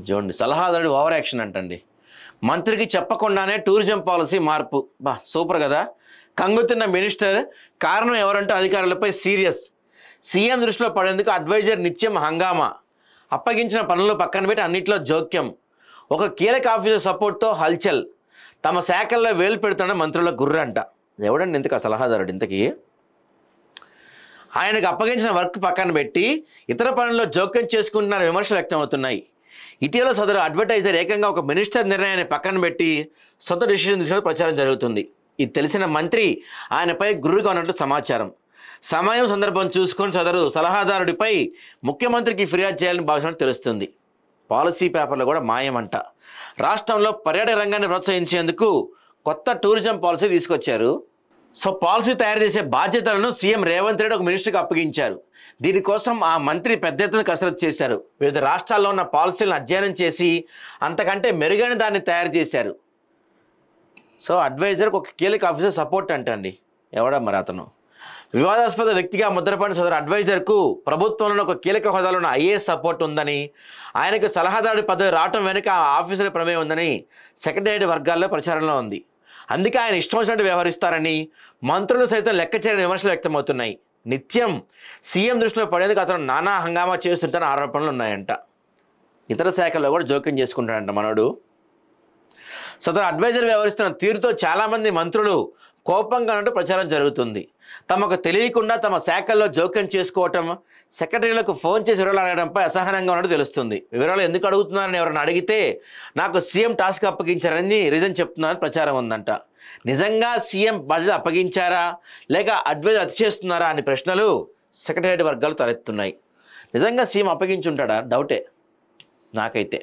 చూడండి, సలహాదారుడి over action అంటండి. మంత్రికి చెప్పకుండానే టూరిజం పాలసీ మార్పు. సూపర్ కదా. కంగుతున్న మినిస్టర్, కారణం ఎవరంటే అధికారులపై సీరియస్. సీఎం దృష్టిలో పడేందుకు అడ్వైజర్ నిత్యం హంగామా. అప్పగించిన పనులు పక్కన పెట్టి అన్నింటిలో జోక్యం. ఒక కీలక ఆఫీసర్ సపోర్ట్తో హల్చల్. తమ శాఖల్లో వేలు పెడుతున్న మంత్రుల గుర్రంట. ఎవడండి ఇంతకు సలహాదారుడు? ఇంతకీ ఆయనకు అప్పగించిన వర్క్ పక్కన పెట్టి ఇతర పనుల్లో జోక్యం చేసుకుంటున్న విమర్శలు వ్యక్తమవుతున్నాయి. ఇటీవల సదరు అడ్వర్టైజర్ ఏకంగా ఒక మినిస్టర్ నిర్ణయాన్ని పక్కన పెట్టి సొంత డిసిషన్ తీసుకుని ప్రచారం జరుగుతుంది. ఇది తెలిసిన మంత్రి ఆయనపై గుర్రుగా ఉన్నట్లు సమాచారం. సమయం సందర్భం చూసుకొని సదరు సలహాదారుడిపై ముఖ్యమంత్రికి ఫిర్యాదు చేయాలని భావించినట్టు తెలుస్తుంది. పాలసీ పేపర్లు కూడా మాయమంట. రాష్ట్రంలో పర్యాటక రంగాన్ని ప్రోత్సహించేందుకు కొత్త టూరిజం పాలసీ తీసుకొచ్చారు. సో పాలసీ తయారు చేసే బాధ్యతలను సీఎం రేవంత్ రెడ్డి ఒక మినిస్టర్కి అప్పగించారు. దీనికోసం ఆ మంత్రి పెద్ద ఎత్తున కసరత్తు చేశారు. వివిధ రాష్ట్రాల్లో ఉన్న పాలసీలను అధ్యయనం చేసి అంతకంటే మెరుగైన దాన్ని తయారు చేశారు. సో అడ్వైజర్కి ఒక కీలక ఆఫీసర్ సపోర్ట్ అంటండి. ఎవడా మరి అతను? వివాదాస్పద వ్యక్తిగా ముద్రపడిన సదరు అడ్వైజర్కు ప్రభుత్వంలో ఒక కీలక హోదాలో ఉన్న ఐఏఎస్ సపోర్ట్ ఉందని, ఆయనకు సలహాదారుడి పదవి రావటం వెనుక ఆ ఆఫీసర్ ప్రమేయం ఉందని సెక్రటేరియట్ వర్గాల్లో ప్రచారంలో ఉంది. అందుకే ఆయన ఇష్టం వచ్చినట్టు వ్యవహరిస్తారని మంత్రులు సైతం లెక్క చేయని విమర్శలు వ్యక్తమవుతున్నాయి. నిత్యం సీఎం దృష్టిలో పడేందుకు అతను నానా హంగామా చేస్తుంటారని ఆరోపణలు ఉన్నాయంట. ఇతర శాఖల్లో కూడా జోక్యం చేసుకుంటాడంట మనోడు. సదరు అడ్వైజర్ వ్యవహరిస్తున్న తీరుతో చాలామంది మంత్రులు కోపంగా ఉన్నట్టు ప్రచారం జరుగుతుంది. తమకు తెలియకుండా తమ శాఖల్లో జోక్యం చేసుకోవటం, సెక్రటరీలకు ఫోన్ చేసి వివరాలు అడగడంపై అసహనంగా ఉన్నట్టు తెలుస్తుంది. వివరాలు ఎందుకు అడుగుతున్నారని ఎవరైనా అడిగితే నాకు సీఎం టాస్క్ అప్పగించారని రీజన్ చెప్తున్నారని ప్రచారం ఉందంట. నిజంగా సీఎం బాధ్యత అప్పగించారా లేక అడ్వైజర్ అతి చేస్తున్నారా అనే ప్రశ్నలు సెక్రటేరియట్ వర్గాలు తలెత్తున్నాయి. నిజంగా సీఎం అప్పగించుంటాడా? డౌటే నాకైతే.